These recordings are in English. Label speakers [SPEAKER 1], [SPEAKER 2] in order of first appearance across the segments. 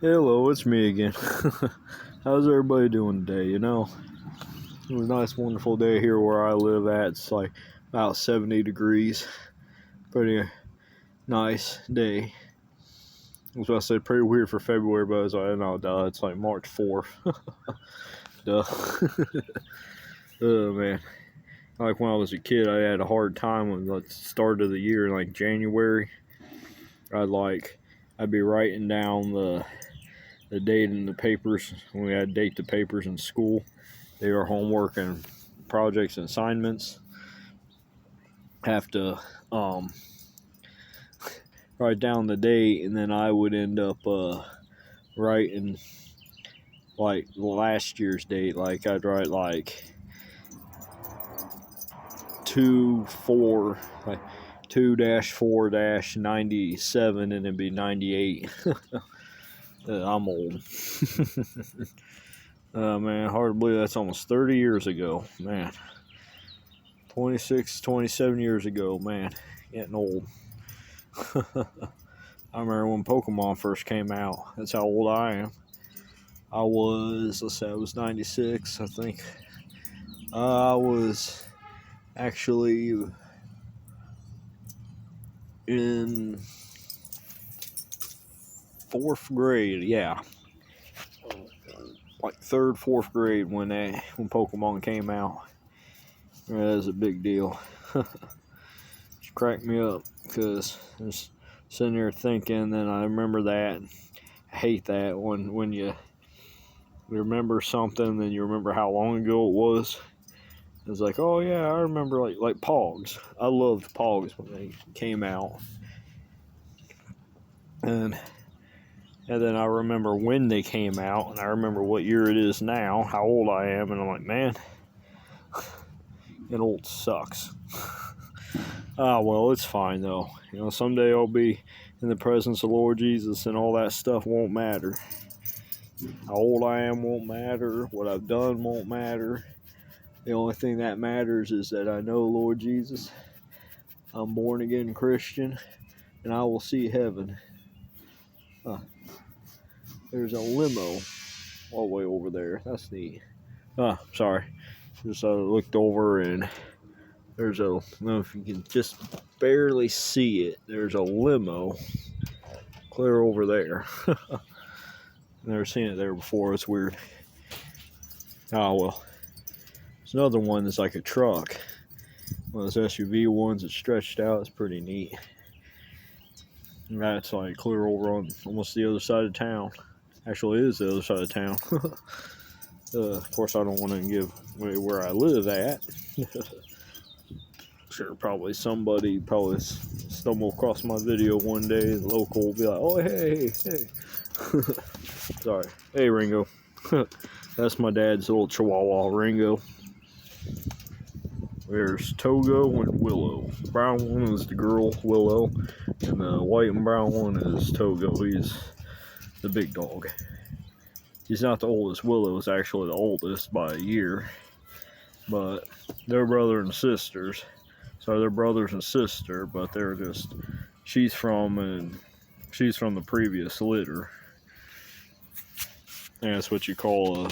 [SPEAKER 1] Hello, it's me again. How's everybody doing today? It was a nice, wonderful day here where I live at. It's like about 70 degrees. Pretty nice day. I was about to say pretty weird for February, but I was like, no, duh, it's like March 4th. Duh. Oh, man. Like when I was a kid, I had a hard time with the start of the year, like January. I'd be writing down the date in the papers when we had to date the papers in school. They were homework and projects and assignments. Have to write down the date, and then I would end up writing like last year's date. Like I'd write like 2-4-97, and it'd be 98. I'm old. Man, hard to believe that's almost 30 years ago. Man, 26, 27 years ago. Man, getting old. I remember when Pokemon first came out. That's how old I am. I was 96, I think. I was actually in 4th grade, yeah. Like 3rd, 4th grade when Pokemon came out. That was a big deal. It cracked me up because I was sitting there thinking, and I remember that. I hate that when you remember something, then you remember how long ago it was. It's like, oh yeah, I remember like Pogs. I loved Pogs when they came out, and then I remember when they came out, and I remember what year it is now, how old I am, and I'm like, man, getting old sucks. Well, it's fine though. Someday I'll be in the presence of Lord Jesus, and all that stuff won't matter. How old I am won't matter. What I've done won't matter. The only thing that matters is that I know Lord Jesus. I'm born again Christian, and I will see heaven. There's a limo all the way over there. That's neat. Sorry. Just looked over, and I don't know if you can just barely see it. There's a limo clear over there. Never seen it there before. It's weird. Oh, well. There's another one that's like a truck. One of those SUV ones that's stretched out. It's pretty neat. And that's like clear over on almost the other side of town. Actually, it is the other side of town. Of course, I don't want to give away where I live at. Sure, probably somebody stumble across my video one day. The local will be like, "Oh, hey." Sorry. Hey, Ringo. That's my dad's little Chihuahua, Ringo. There's Togo and Willow. Brown one is the girl, Willow, and the white and brown one is Togo. He's the big dog. He's not the oldest. Willow is actually the oldest by a year, but they're brother and sisters. So they're brothers and sister, but she's from the previous litter. And that's what you call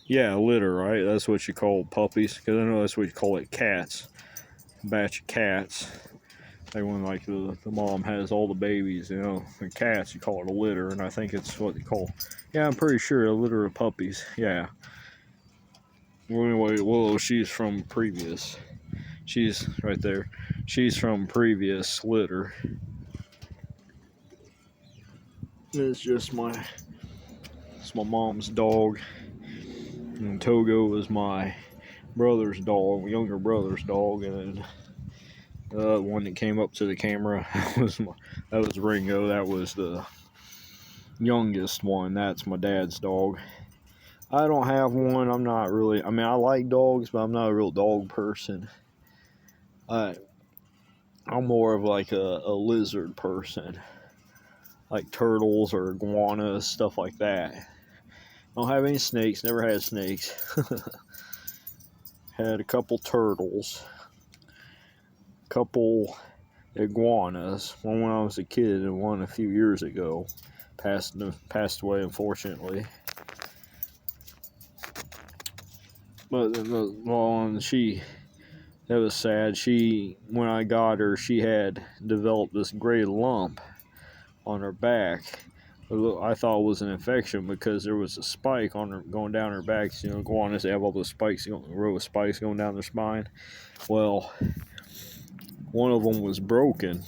[SPEAKER 1] litter, right? That's what you call puppies, because I know that's what you call it, cats. A batch of cats. Like when the mom has all the babies, the cats, you call it a litter, and I think it's what they call. Yeah, I'm pretty sure a litter of puppies. Yeah. Well, anyway, Willow, she's from previous. She's right there. She's from previous litter. It's my mom's dog. And Togo is my brother's dog, younger brother's dog, and the one that came up to the camera that was Ringo. That was the youngest one. That's my dad's dog. I don't have one. I'm not really. I mean, I like dogs, but I'm not a real dog person. I'm more of like a lizard person, like turtles or iguanas, stuff like that. I don't have any snakes. Never had snakes. Had a couple turtles. iguanas. One when I was a kid and one a few years ago. Passed away, unfortunately. But that was sad. When I got her, she had developed this gray lump on her back. I thought it was an infection because there was a spike on her going down her back. You know, iguanas, they have all those spikes, a row of spikes going down their spine. Well, one of them was broken,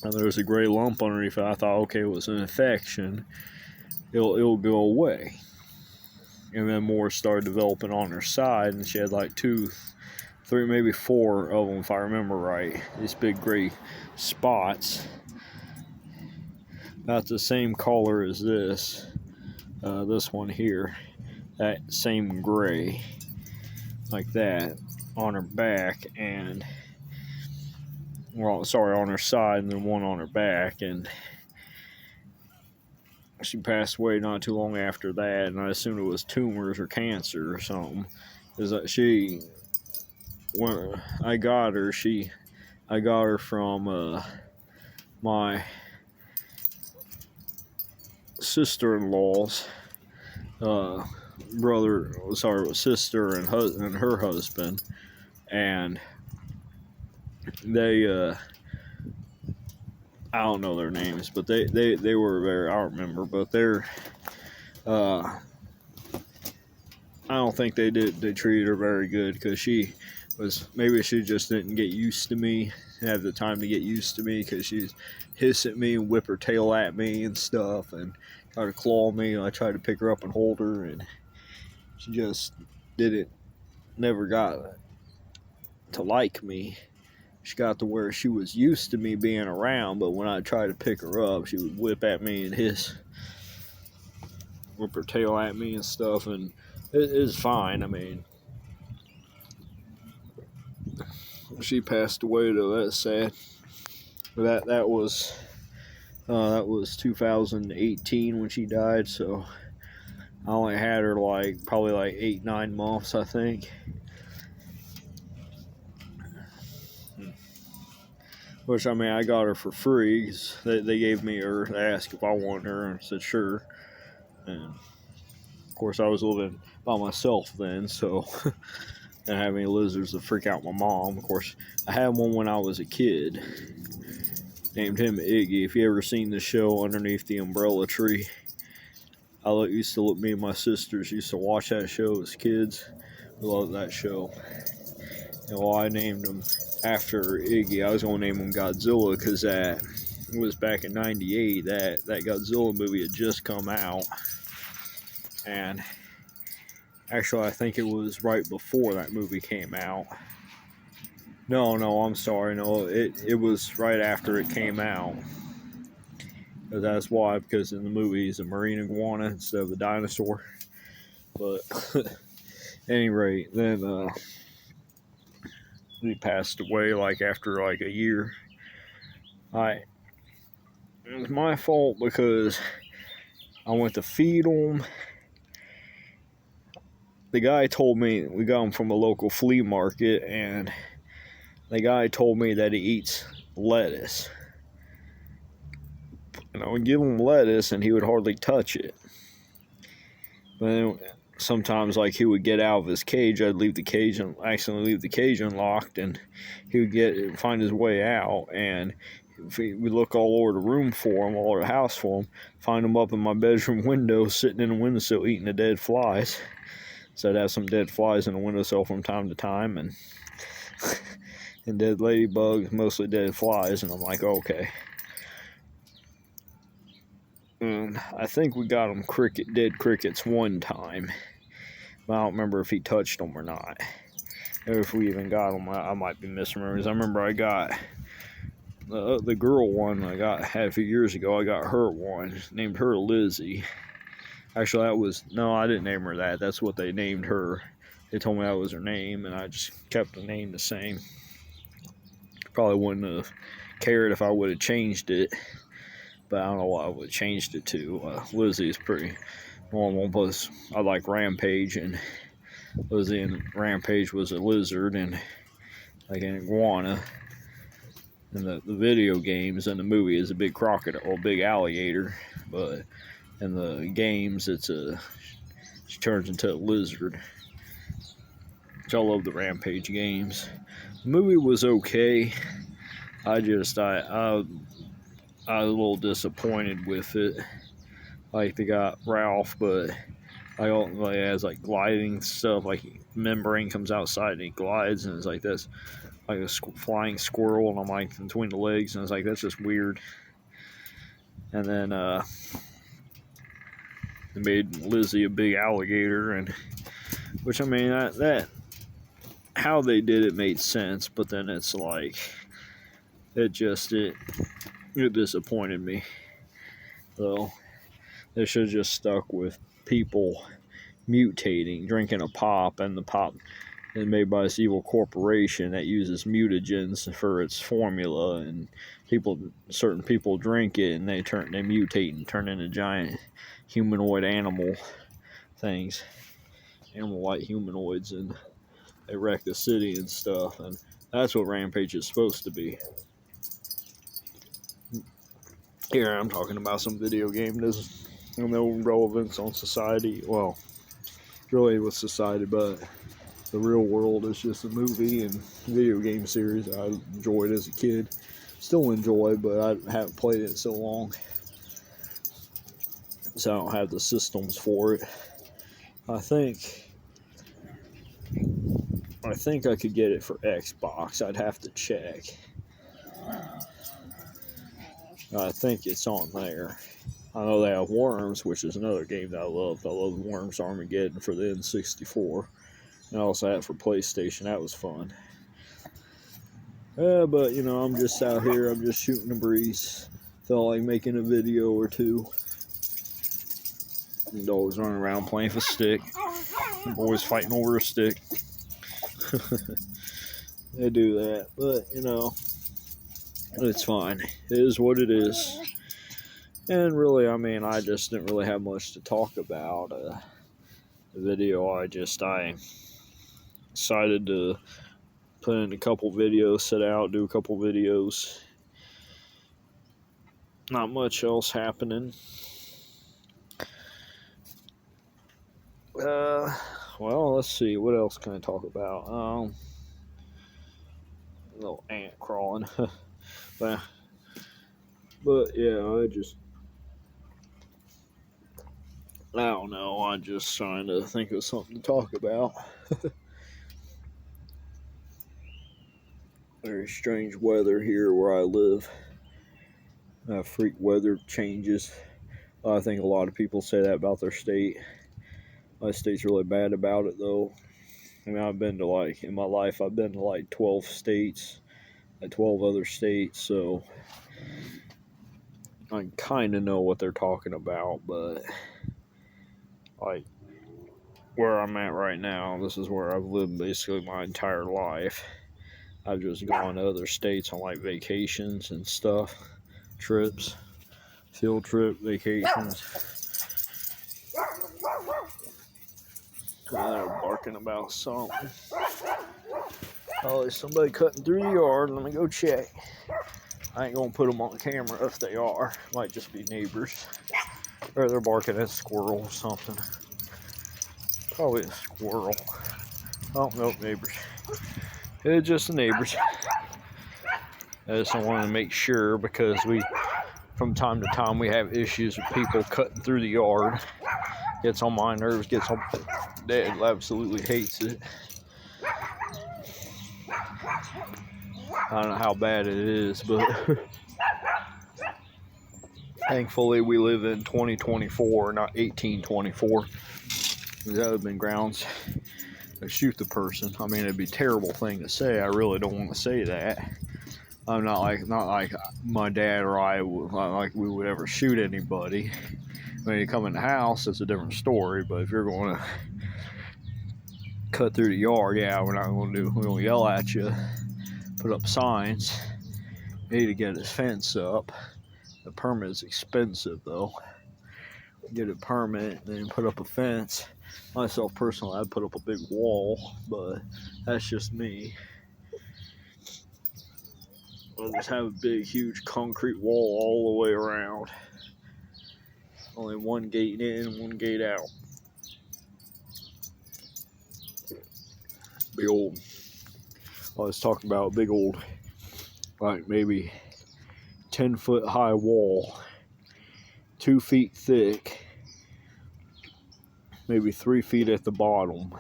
[SPEAKER 1] and there was a gray lump underneath it. I thought, okay, it was an infection. It'll go away. And then more started developing on her side, and she had like 2, 3, maybe 4 of them, if I remember right. These big gray spots. About the same color as this one here, that same gray, like that, on her back, and on her side, and then one on her back, and she passed away not too long after that, and I assumed it was tumors or cancer or something. Is that when I got her from my sister-in-law's sister and her husband, and they I don't know their names, but they were very, I don't remember, but they're I don't think they treated her very good, because maybe she just didn't get used to me, have the time to get used to me, because she'd hiss at me and whip her tail at me and stuff, and try to claw me, and I tried to pick her up and hold her, and she just never got to like me. She got to where she was used to me being around, but when I tried to pick her up, she would whip at me and whip her tail at me and stuff, and it was fine. I mean, she passed away, though. That's sad. But that was 2018 when she died, so I only had her probably 8-9 months, I think. Which, I mean, I got her for free, 'cause they gave me her. They asked if I wanted her, and I said sure. And of course, I was living by myself then, so I didn't have any lizards to freak out my mom. Of course, I had one when I was a kid. Named him Iggy. If you ever seen the show Underneath the Umbrella Tree, me and my sisters used to watch that show as kids. We loved that show. And I named him after Iggy. I was going to name him Godzilla, because it was back in '98 that Godzilla movie had just come out. And actually, I think it was right before that movie came out. No, I'm sorry. No, it was right after it came out. That's why, because in the movie he's a marine iguana instead of a dinosaur. But at any rate, then he passed away after a year. It was my fault, because I went to feed him. The guy told me we got him from a local flea market, and the guy told me that he eats lettuce. And I would give him lettuce, and he would hardly touch it. But then sometimes, he would get out of his cage, I'd accidentally leave the cage unlocked, and he would find his way out, and we look all over the room for him, all over the house for him, find him up in my bedroom window, sitting in the windowsill eating the dead flies. So I'd have some dead flies in the windowsill from time to time, and dead ladybugs, mostly dead flies, and I'm like, okay. And I think we got him dead crickets one time, but I don't remember if he touched them or not. Or if we even got them, I might be misremembering. I remember I got the girl one had a few years ago. I got her one, named her Lizzie. Actually, I didn't name her that. That's what they named her. They told me that was her name, and I just kept the name the same. Probably wouldn't have cared if I would have changed it, but I don't know what I would have changed it to. Lizzie's pretty normal, plus I like Rampage, and Lizzie and Rampage was a lizard and an iguana. in the video games and the movie is a big crocodile or big alligator, but in the games she turns into a lizard. Which I love the Rampage games. The movie was okay. I was a little disappointed with it. Like they got Ralph, but I don't like it has like gliding stuff. Like membrane comes outside and he glides, and it's like this, like a flying squirrel, and I'm like between the legs, and it's like that's just weird. And then they made Lizzie a big alligator, and which I mean that how they did it made sense, but then it's like it disappointed me. So they should have just stuck with people mutating, drinking a pop, and the pop is made by this evil corporation that uses mutagens for its formula, and certain people drink it and they mutate and turn into giant humanoid animal things, animal-like humanoids, and they wreck the city and stuff, and that's what Rampage is supposed to be. Here I'm talking about some video game. There's no relevance on society. Well, really with society, but the real world is just a movie and video game series I enjoyed as a kid. Still enjoy, but I haven't played it in so long, so I don't have the systems for it. I think I could get it for Xbox. I'd have to check. I think it's on there. I know they have Worms, which is another game that I loved. I love Worms Armageddon for the N64. And I also had it for PlayStation. That was fun. But, I'm just out here. I'm just shooting the breeze. Felt like making a video or two. The dogs running around playing with a stick. The boys fighting over a stick. They do that. But, it's fine. It is what it is. And really, I just didn't really have much to talk about. The video, I decided to put in a couple videos, set out, do a couple videos. Not much else happening. Well, let's see. What else can I talk about? A little ant crawling. But yeah, I don't know. I'm just trying to think of something to talk about. Very strange weather here where I live. Freak weather changes. I think a lot of people say that about their state. My state's really bad about it, though. In my life, I've been to 12 states, 12 other states, so I kind of know what they're talking about, but where I'm at right now, this is where I've lived basically my entire life. I've just gone to other states on vacations and stuff, trips, field trip vacations. They're barking about something. Oh, there's somebody cutting through the yard. Let me go check. I ain't gonna put them on camera if they are. Might just be neighbors. Or they're barking at a squirrel or something. Probably a squirrel. Oh, no, neighbors. It's just the neighbors. I just want to make sure because from time to time, we have issues with people cutting through the yard. Gets on my nerves, Dad absolutely hates it. I don't know how bad it is, but thankfully we live in 2024, not 1824. That would have been grounds to shoot the person. It'd be a terrible thing to say. I really don't want to say that. I'm not like my dad or I would, not like we would ever shoot anybody. When you come in the house, it's a different story. But if you're going to cut through the yard, yeah, we're going to yell at you, put up signs. You need to get his fence up. The permit is expensive, though. Get a permit, then put up a fence. Myself, personally, I'd put up a big wall, but that's just me. I'll just have a big, huge concrete wall all the way around. Only one gate in, one gate out. Big old, I was talking about big old, like maybe 10-foot high wall, 2 feet thick, maybe 3 feet at the bottom.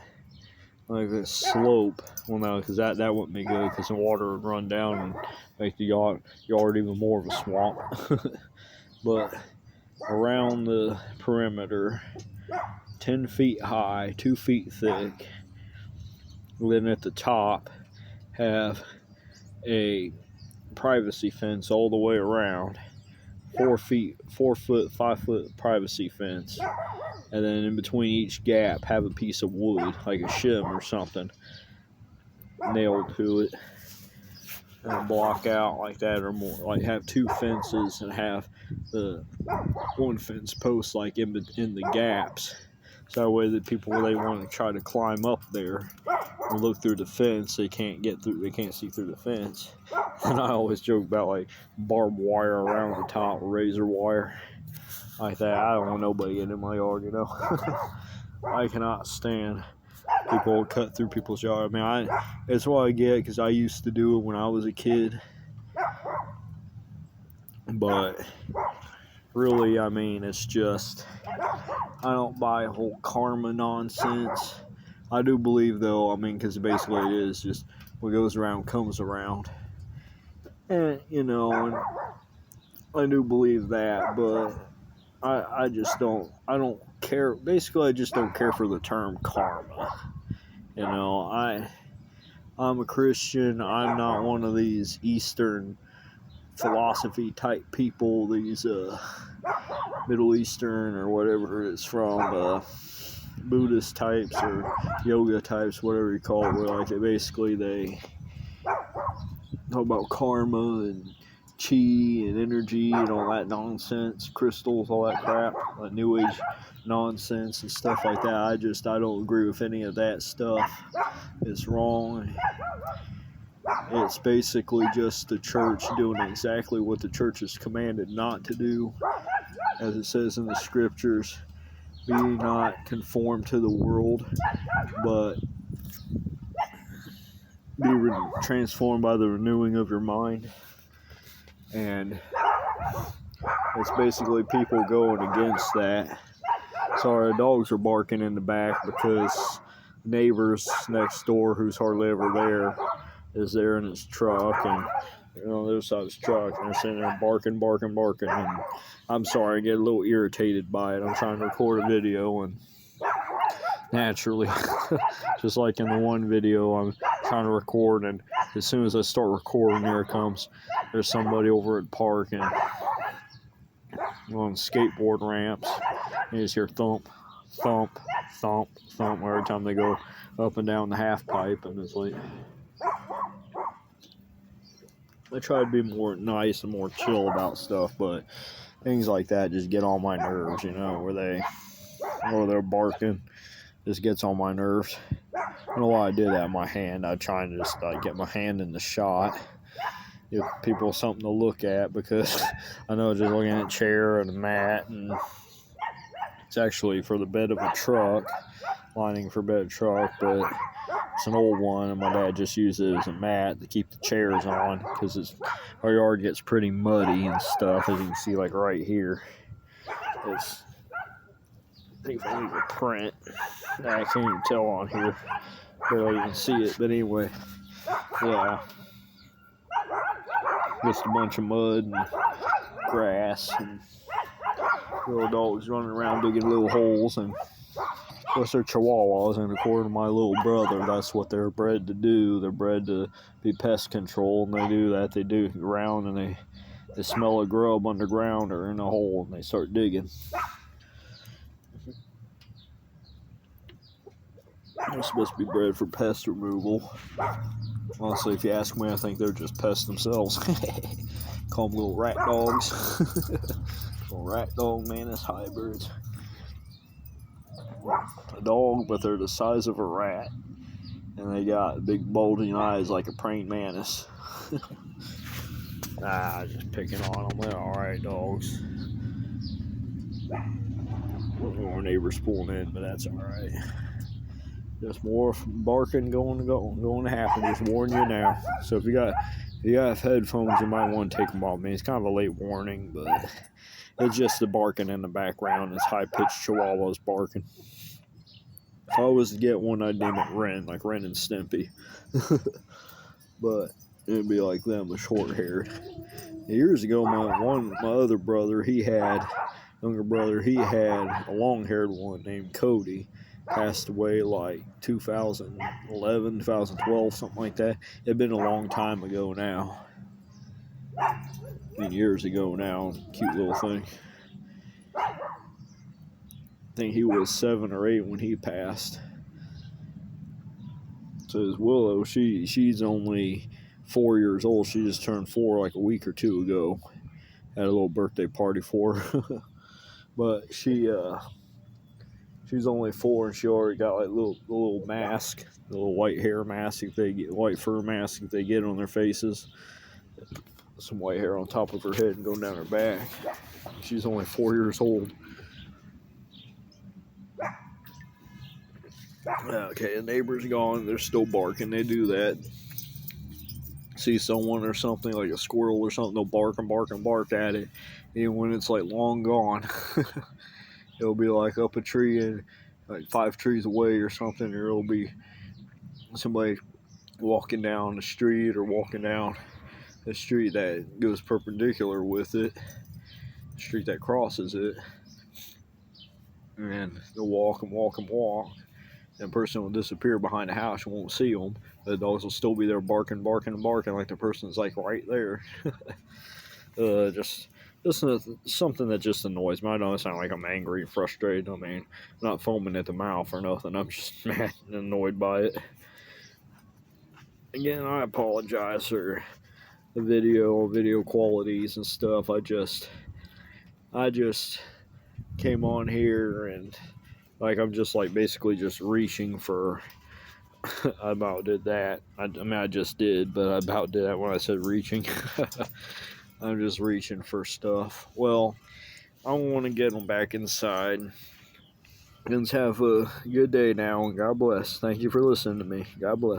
[SPEAKER 1] Like a slope. Well, no, because that wouldn't be good, because the water would run down and make the yard even more of a swamp. But around the perimeter, 10 feet high, 2 feet thick. Then at the top, have a privacy fence all the way around. 4 foot, 5 foot privacy fence. And then in between each gap, have a piece of wood, like a shim or something, nailed to it. And block out like that or more. Like have 2 fences and have the one fence post like in the gaps. So that way the people, they want to try to climb up there and look through the fence, they can't get through, they can't see through the fence. And I always joke about like barbed wire around the top, razor wire. Like that. I don't want nobody getting in my yard, you know. I cannot stand people cut through people's yard. I mean, it's what I get, because I used to do it when I was a kid. But really, I mean, it's just, I don't buy a whole karma nonsense. I do believe, though, I mean, because basically it is just what goes around comes around. And, you know, and I do believe that, but I just don't, I don't care. Basically, I just don't care for the term karma. You know, I'm a Christian. I'm not one of these Eastern philosophy type people, these Middle Eastern or whatever it's from, Buddhist types or yoga types, whatever you call it, where like they talk about karma and chi and energy and all that nonsense, crystals, all that crap, like New Age nonsense and stuff like that. I don't agree with any of that stuff. It's wrong. It's basically just the church doing exactly what the church is commanded not to do, as it says in the scriptures. Be not conformed to the world, but be transformed by the renewing of your mind. And it's basically people going against that. Sorry, dogs are barking in the back because neighbors next door, who's hardly ever there, is there in his truck, and on the other side of his truck, and they're sitting there barking, and I'm sorry, I get a little irritated by it. I'm trying to record a video, and naturally, just like in the one video I'm trying to record, and as soon as I start recording, there's somebody over at the park and on skateboard ramps, and you just hear thump, thump, thump, thump every time they go up and down the half pipe, and it's like, I try to be more nice and more chill about stuff, but things like that just get on my nerves, you know, where they're barking, just gets on my nerves. I don't know why I did that in my hand. I try and just get my hand in the shot, give people something to look at, because I know just looking at a chair and a mat, and it's actually for the bed of a truck, lining for bed of truck, but it's an old one, and my dad just used it as a mat to keep the chairs on, because our yard gets pretty muddy and stuff, as you can see, like right here. I think if I need to print, I can't even tell on here, barely even see it, but anyway, yeah, just a bunch of mud and grass, and little dogs running around digging little holes, and of course they're chihuahuas, and according to my little brother, that's what they're bred to do. They're bred to be pest control, and they do that. They do around, and they smell a grub underground or in a hole, and they start digging. They're supposed to be bred for pest removal. Honestly, if you ask me, I think they're just pests themselves. Call them little rat dogs. Little rat dog mantis hybrids. A dog, but they're the size of a rat, and they got big bulging eyes like a praying mantis. Just picking on them. They're alright dogs. Our neighbor's pulling in, but that's alright. Just more barking going to happen. Just warn you now. So if you have headphones, you might want to take them off. I mean, it's kind of a late warning, but it's just the barking in the background. It's high-pitched chihuahuas barking. If I was to get one, I'd name it Ren, like Ren and Stimpy. But it'd be like them, with short-haired. Years ago, my other brother, younger brother, he had a long-haired one named Cody. Passed away like 2011, 2012, something like that. It'd been a long time ago now. I mean, years ago now. Cute little thing. I think he was 7 or 8 when he passed. So his Willow, she's only 4 years old. She just turned 4 like a week or two ago. Had a little birthday party for her. But she's only 4 and she already got like little mask, the little white hair mask if they get white fur mask if they get on their faces. Some white hair on top of her head and going down her back. She's only 4 years old. Okay, the neighbor's gone. They're still barking. They do that. See someone or something like a squirrel or something, they'll bark and bark and bark at it. And when it's like long gone, it'll be like up a tree and like 5 trees away or something, or it'll be somebody walking down the street or walking down the street that goes perpendicular with it, the street that crosses it, and they'll walk and walk and walk. And the person will disappear behind the house. You won't see them. The dogs will still be there barking, barking, and barking like the person's like right there. Just something that just annoys me. I know it sounds like I'm angry and frustrated. I mean, I'm not foaming at the mouth or nothing. I'm just mad and annoyed by it. Again, I apologize for the video qualities and stuff. I just came on here and like I'm just like basically just reaching for. I about did that. I mean, I just did, but I about did that when I said reaching. I'm just reaching for stuff. Well, I want to get them back inside. Let's have a good day now, and God bless. Thank you for listening to me. God bless.